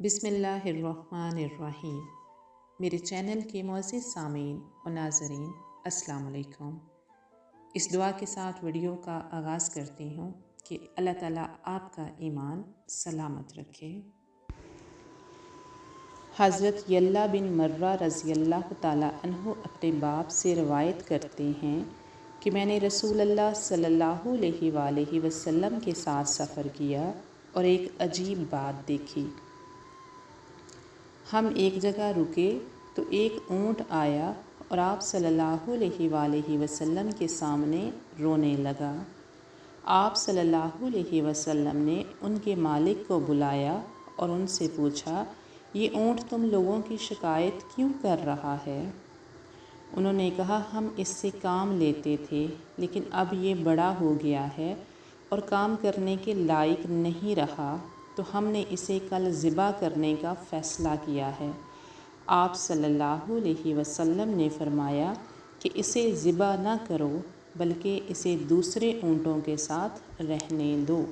بسم اللہ الرحمن الرحیم۔ میرے چینل کے معزز سامعین و ناظرین السلام علیکم۔ اس دعا کے ساتھ ویڈیو کا آغاز کرتی ہوں کہ اللہ تعالیٰ آپ کا ایمان سلامت رکھے۔ حضرت یلہ بن مرہ رضی اللہ تعالیٰ عنہ اپنے باپ سے روایت کرتے ہیں کہ میں نے رسول اللہ صلی اللہ علیہ وآلہ وسلم کے ساتھ سفر کیا اور ایک عجیب بات دیکھی۔ ہم ایک جگہ رکے تو ایک اونٹ آیا اور آپ صلی اللہ علیہ وآلہ وسلم کے سامنے رونے لگا۔ آپ صلی اللہ علیہ وسلم نے ان کے مالک کو بلایا اور ان سے پوچھا، یہ اونٹ تم لوگوں کی شکایت کیوں کر رہا ہے؟ انہوں نے کہا، ہم اس سے کام لیتے تھے لیکن اب یہ بڑا ہو گیا ہے اور کام کرنے کے لائق نہیں رہا، تو ہم نے اسے کل ذبح کرنے کا فیصلہ کیا ہے۔ آپ صلی اللہ علیہ وسلم نے فرمایا کہ اسے ذبح نہ کرو بلکہ اسے دوسرے اونٹوں کے ساتھ رہنے دو۔